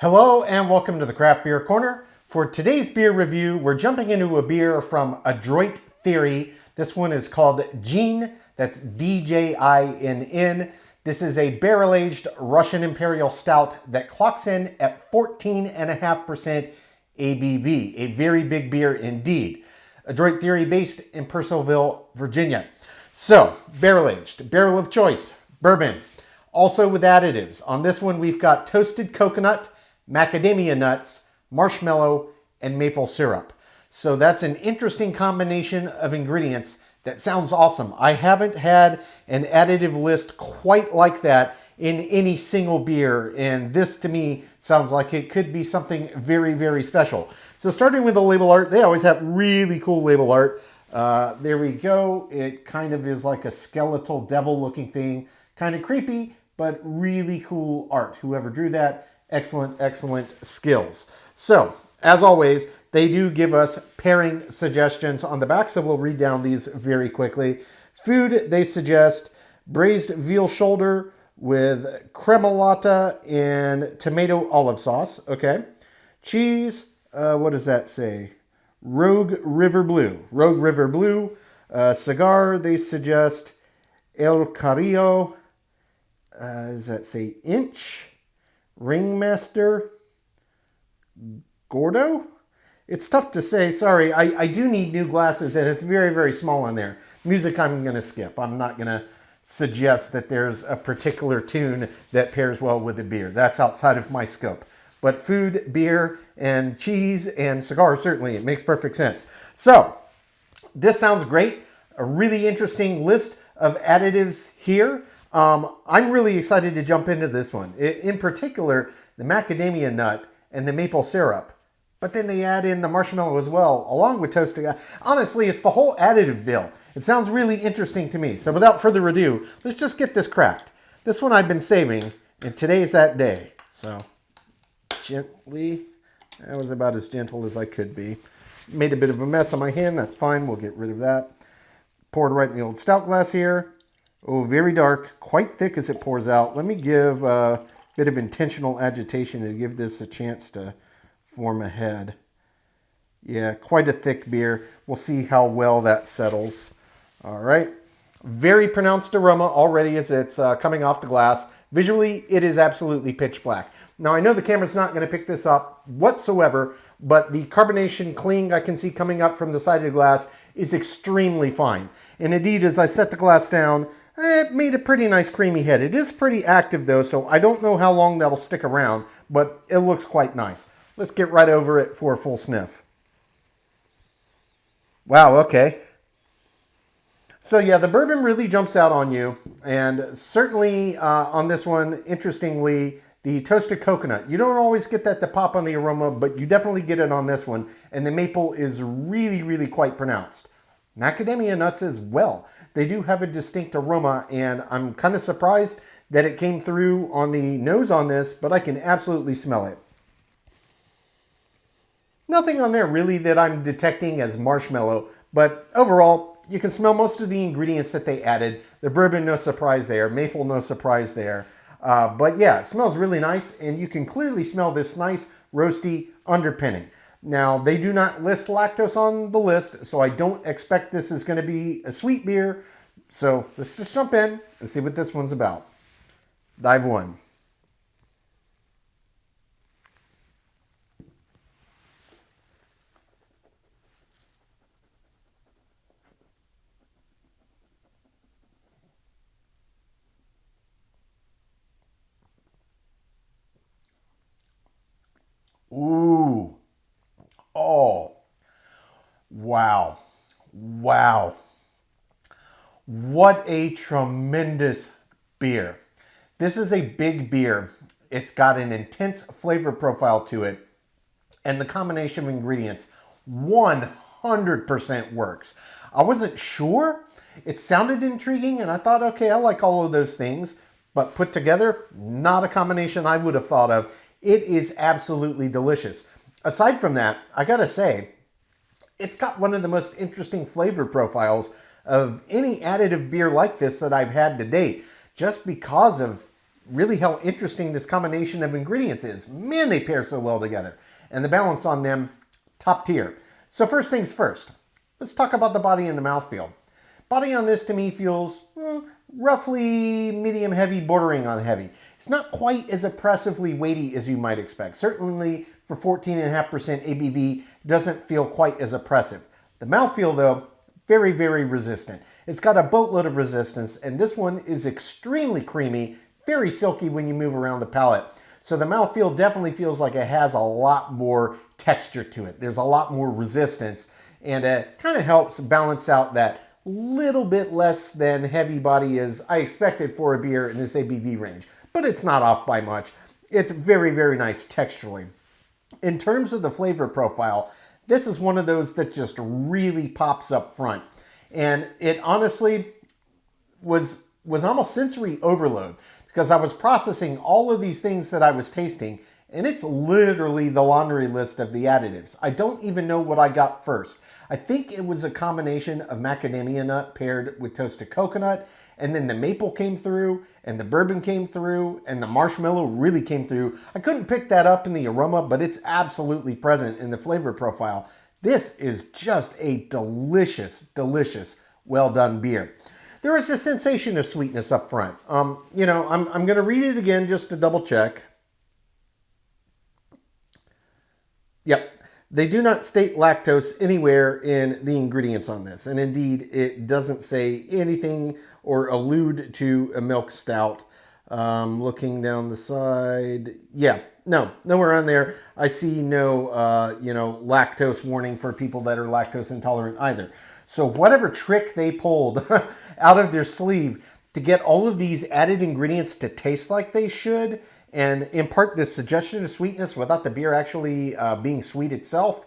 Hello and welcome to the Craft Beer Corner. For today's beer review, we're jumping into a beer from Adroit Theory. This one is called Djinn, that's D-J-I-N-N. This is a barrel-aged Russian Imperial Stout that clocks in at 14.5% ABV. A very big beer indeed. Adroit Theory based in Purcellville, Virginia. So, barrel-aged, barrel of choice, bourbon. Also with additives. On this one we've got toasted coconut, macadamia nuts, marshmallow, and maple syrup. So that's an interesting combination of ingredients that sounds awesome. I haven't had an additive list quite like that in any single beer, and this to me sounds like it could be something very, very special. So starting with the label art, they always have really cool label art. There we go. It kind of is like a skeletal devil looking thing. Kind of creepy, but really cool art. Whoever drew that, excellent, excellent skills. So, as always, they do give us pairing suggestions on the back, so we'll read down these very quickly. Food, they suggest braised veal shoulder with cremolata and tomato olive sauce. Okay. Cheese, what does that say? Rogue River Blue. Rogue River Blue. Cigar, they suggest El Carrillo. Does that say inch? Ringmaster? Gordo? It's tough to say. Sorry, I do need new glasses and it's very, very small on there. Music I'm going to skip. I'm not going to suggest that there's a particular tune that pairs well with the beer. That's outside of my scope. But food, beer, and cheese, and cigar, certainly, it makes perfect sense. So, this sounds great. A really interesting list of additives here. I'm really excited to jump into this one. In particular, the macadamia nut and the maple syrup. But then they add in the marshmallow as well, along with toasted. Honestly, it's the whole additive bill. It sounds really interesting to me. So without further ado, let's just get this cracked. This one I've been saving, and today's that day. So, gently. That was about as gentle as I could be. Made a bit of a mess on my hand. That's fine. We'll get rid of that. Poured right in the old stout glass here. Oh, very dark, quite thick as it pours out. Let me give a bit of intentional agitation to give this a chance to form a head. Yeah, quite a thick beer. We'll see how well that settles. All right. Very pronounced aroma already as it's coming off the glass. Visually, it is absolutely pitch black. Now, I know the camera's not going to pick this up whatsoever, but the carbonation cling I can see coming up from the side of the glass is extremely fine. And indeed, as I set the glass down, it made a pretty nice creamy head. It is pretty active though, so I don't know how long that'll stick around, but it looks quite nice. Let's get right over it for a full sniff. Wow, okay. So yeah, the bourbon really jumps out on you, and certainly on this one, interestingly, the toasted coconut. You don't always get that to pop on the aroma, but you definitely get it on this one, and the maple is really, really quite pronounced. Macadamia nuts as well. They do have a distinct aroma, and I'm kind of surprised that it came through on the nose on this, but I can absolutely smell it. Nothing on there really that I'm detecting as marshmallow, but overall, you can smell most of the ingredients that they added. The bourbon, no surprise there. Maple, no surprise there. But yeah, it smells really nice, and you can clearly smell this nice roasty underpinning. Now, they do not list lactose on the list, so I don't expect this is going to be a sweet beer. So let's just jump in and see what this one's about. Dive one. Ooh. Oh, wow. Wow. What a tremendous beer. This is a big beer. It's got an intense flavor profile to it, and the combination of ingredients 100% works. I wasn't sure. It sounded intriguing, and I thought, okay, I like all of those things, but put together, not a combination I would have thought of. It is absolutely delicious. Aside from that, I gotta say, it's got one of the most interesting flavor profiles of any additive beer like this that I've had to date, just because of really how interesting this combination of ingredients is. Man, they pair so well together. And the balance on them, top tier. So first things first, let's talk about the body and the mouthfeel. Body on this to me feels roughly medium heavy, bordering on heavy. It's not quite as oppressively weighty as you might expect. Certainly for 14.5% ABV, doesn't feel quite as oppressive. The mouthfeel though, very, very resistant. It's got a boatload of resistance, and this one is extremely creamy, very silky when you move around the palate. So the mouthfeel definitely feels like it has a lot more texture to it. There's a lot more resistance, and it kind of helps balance out that little bit less than heavy body as I expected for a beer in this ABV range. But it's not off by much. It's very, very nice texturally. In terms of the flavor profile, this is one of those that just really pops up front. And it honestly was almost sensory overload because I was processing all of these things that I was tasting, and it's literally the laundry list of the additives. I don't even know what I got first. I think it was a combination of macadamia nut paired with toasted coconut, and then the maple came through, and the bourbon came through, and the marshmallow really came through. I couldn't pick that up in the aroma, but it's absolutely present in the flavor profile. This is just a delicious, delicious, well done beer. There is a sensation of sweetness up front. I'm going to read it again just to double check. Yep. They do not state lactose anywhere in the ingredients on this. And indeed, it doesn't say anything or allude to a milk stout. Looking down the side. Yeah, no, nowhere on there. I see no, lactose warning for people that are lactose intolerant either. So whatever trick they pulled out of their sleeve to get all of these added ingredients to taste like they should and impart this suggestion of sweetness without the beer actually being sweet itself,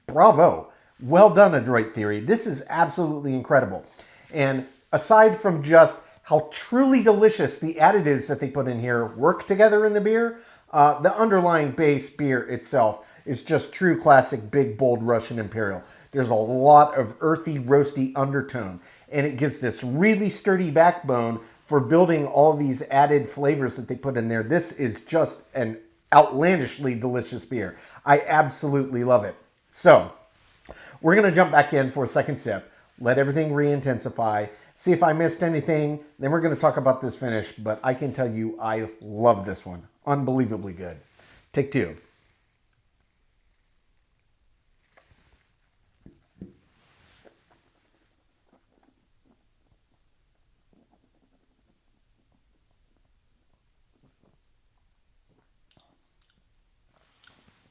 bravo. Well done, Adroit Theory. This is absolutely incredible. And aside from just how truly delicious the additives that they put in here work together in the beer, the underlying base beer itself is just true classic big, bold Russian Imperial. There's a lot of earthy, roasty undertone, and it gives this really sturdy backbone for building all these added flavors that they put in there. This is just an outlandishly delicious beer. I absolutely love it. So, we're going to jump back in for a second sip, let everything re-intensify, see if I missed anything, then we're going to talk about this finish, but I can tell you I love this one. Unbelievably good. Take two.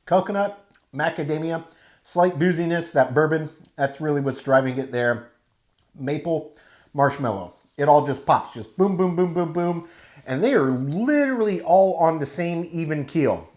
Coconut, macadamia, slight booziness, that bourbon, that's really what's driving it there. Maple, marshmallow. It all just pops, just boom, boom, boom, boom, boom. And they are literally all on the same even keel.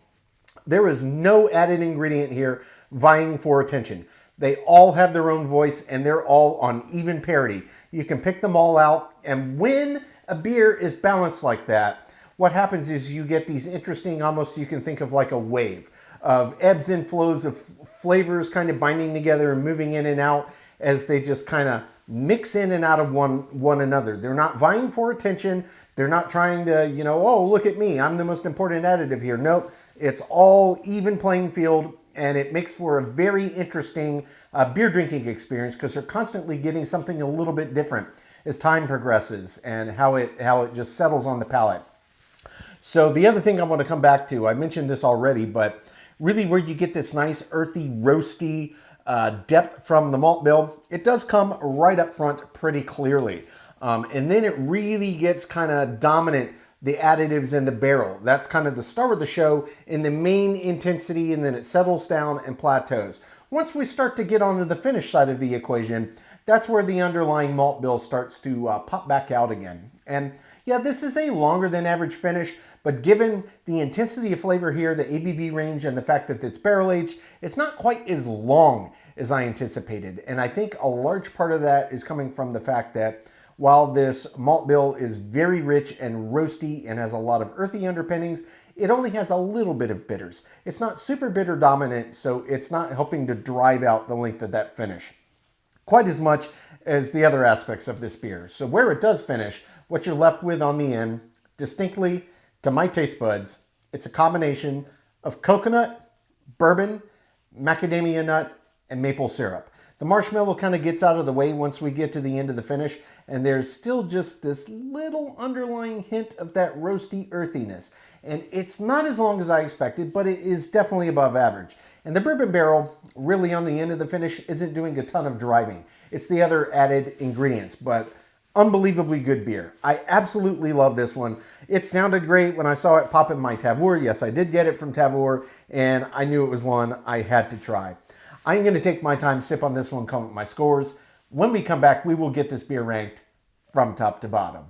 There is no added ingredient here vying for attention. They all have their own voice and they're all on even parity. You can pick them all out. And when a beer is balanced like that, what happens is you get these interesting, almost you can think of like a wave of ebbs and flows of flavors kind of binding together and moving in and out as they just kind of mix in and out of one another. They're not vying for attention. They're not trying to, oh, look at me, I'm the most important additive here. Nope, it's all even playing field, and it makes for a very interesting beer drinking experience because they're constantly getting something a little bit different as time progresses and how it just settles on the palate. So the other thing I want to come back to, I mentioned this already, but really where you get this nice earthy, roasty depth from the malt bill, it does come right up front pretty clearly. And then it really gets kind of dominant, the additives in the barrel. That's kind of the start of the show in the main intensity, and then it settles down and plateaus. Once we start to get onto the finish side of the equation, that's where the underlying malt bill starts to pop back out again. And yeah, this is a longer than average finish, but given the intensity of flavor here, the ABV range, and the fact that it's barrel aged, it's not quite as long as I anticipated. And I think a large part of that is coming from the fact that while this malt bill is very rich and roasty and has a lot of earthy underpinnings, it only has a little bit of bitters. It's not super bitter dominant, so it's not helping to drive out the length of that finish quite as much as the other aspects of this beer. So where it does finish, what you're left with on the end, distinctly to my taste buds, it's a combination of coconut, bourbon, macadamia nut, and maple syrup. The marshmallow kind of gets out of the way once we get to the end of the finish, and there's still just this little underlying hint of that roasty earthiness. And it's not as long as I expected, but it is definitely above average. And the bourbon barrel, really on the end of the finish, isn't doing a ton of driving. It's the other added ingredients, but unbelievably good beer. I absolutely love this one. It sounded great when I saw it pop in my Tavour. Yes, I did get it from Tavour, and I knew it was one I had to try. I'm going to take my time, sip on this one, come with my scores. When we come back, we will get this beer ranked from top to bottom.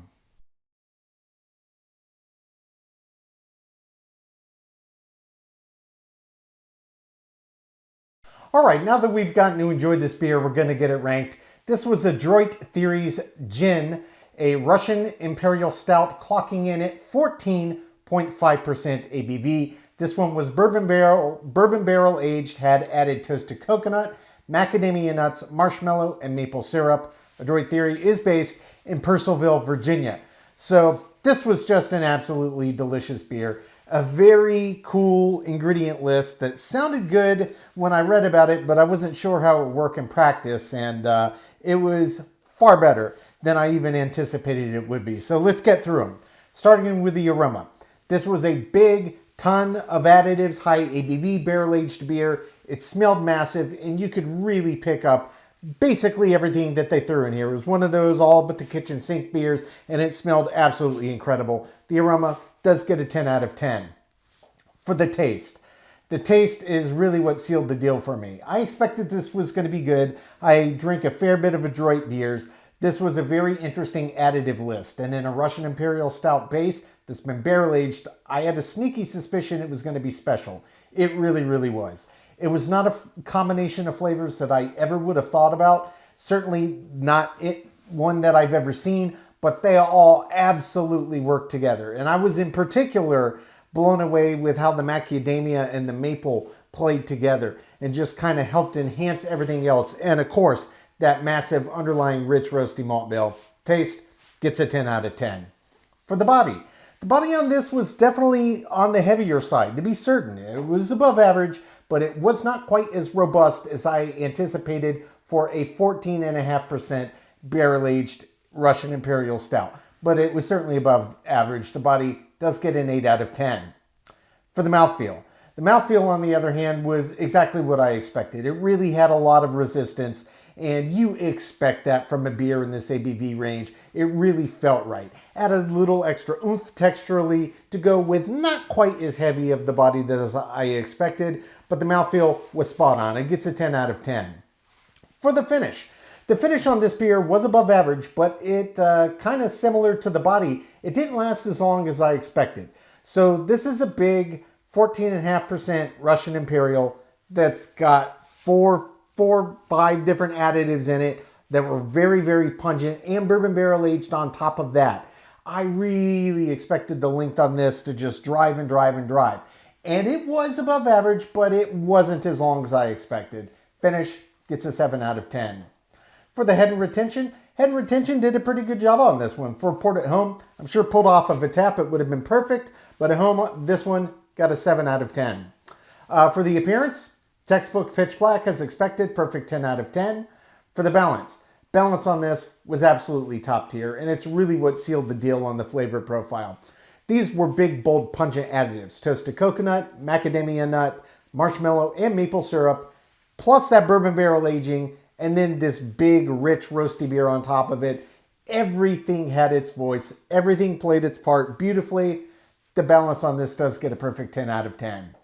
All right, now that we've gotten to enjoy this beer, we're going to get it ranked. This was Adroit Theory's Djinn, a Russian Imperial Stout, clocking in at 14.5% ABV. This one was bourbon barrel aged, had added toasted coconut, macadamia nuts, marshmallow, and maple syrup. Adroit Theory is based in Purcellville, Virginia. So this was just an absolutely delicious beer. A very cool ingredient list that sounded good when I read about it, but I wasn't sure how it would work in practice, and it was far better than I even anticipated it would be. So let's get through them. Starting with the aroma. This was a big ton of additives, high ABV, barrel-aged beer. It smelled massive, and you could really pick up basically everything that they threw in here. It was one of those all but the kitchen sink beers, and it smelled absolutely incredible. The aroma does get a 10 out of 10. For the taste is really what sealed the deal for me. I expected this was going to be good. I drink a fair bit of Adroit beers. This was a very interesting additive list, and in a Russian Imperial Stout base that's been barrel-aged, I had a sneaky suspicion it was going to be special. It really, really was. It was not a combination of flavors that I ever would have thought about. Certainly not one that I've ever seen, but they all absolutely work together. And I was in particular blown away with how the macadamia and the maple played together and just kind of helped enhance everything else. And of course, that massive underlying rich roasty malt bill. Taste gets a 10 out of 10. For the body on this was definitely on the heavier side, to be certain. It was above average, but it was not quite as robust as I anticipated for a 14.5% barrel-aged Russian Imperial Stout. But it was certainly above average. The body does get an 8 out of 10. For the mouthfeel. The mouthfeel, on the other hand, was exactly what I expected. It really had a lot of resistance, and you expect that from a beer in this ABV range. It really felt right. Added a little extra oomph texturally to go with not quite as heavy of the body as I expected, but the mouthfeel was spot on. It gets a 10 out of 10. For the finish. The finish on this beer was above average, but it kind of similar to the body. It didn't last as long as I expected. So this is a big 14.5% Russian Imperial that's got four, five different additives in it that were very, very pungent, and bourbon barrel aged on top of that. I really expected the length on this to just drive and drive and drive. And it was above average, but it wasn't as long as I expected. Finish gets a 7 out of 10. For the head and retention did a pretty good job on this one. For port at home, I'm sure pulled off of a tap, it would have been perfect. But at home, this one got a 7 out of 10. For the appearance, textbook pitch black as expected, perfect 10 out of 10. For the balance on this was absolutely top tier, and it's really what sealed the deal on the flavor profile. These were big, bold, pungent additives. Toasted coconut, macadamia nut, marshmallow, and maple syrup, plus that bourbon barrel aging, and then this big, rich, roasty beer on top of it. Everything had its voice. Everything played its part beautifully. The balance on this does get a perfect 10 out of 10.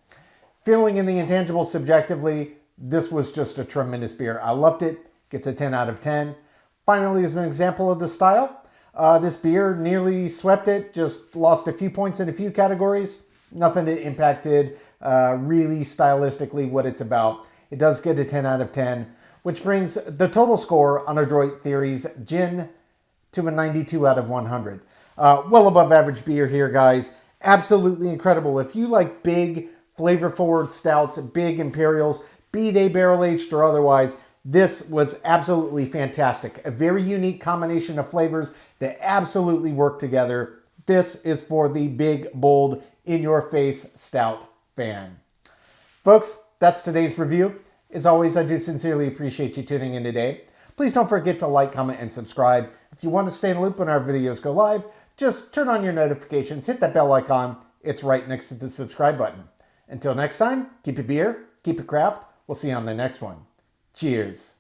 Feeling in the intangible subjectively, this was just a tremendous beer. I loved it. Gets a 10 out of 10. Finally, as an example of the style, this beer nearly swept it. Just lost a few points in a few categories. Nothing that impacted really stylistically what it's about. It does get a 10 out of 10, which brings the total score on Adroit Theory's Djinn to a 92 out of 100. Well above average beer here, guys. Absolutely incredible. If you like big, flavor-forward stouts, big Imperials, be they barrel-aged or otherwise, this was absolutely fantastic. A very unique combination of flavors that absolutely work together. This is for the big, bold, in-your-face stout fan. Folks, that's today's review. As always, I do sincerely appreciate you tuning in today. Please don't forget to like, comment, and subscribe. If you want to stay in the loop when our videos go live, just turn on your notifications, hit that bell icon. It's right next to the subscribe button. Until next time, keep it beer, keep it craft. We'll see you on the next one. Cheers.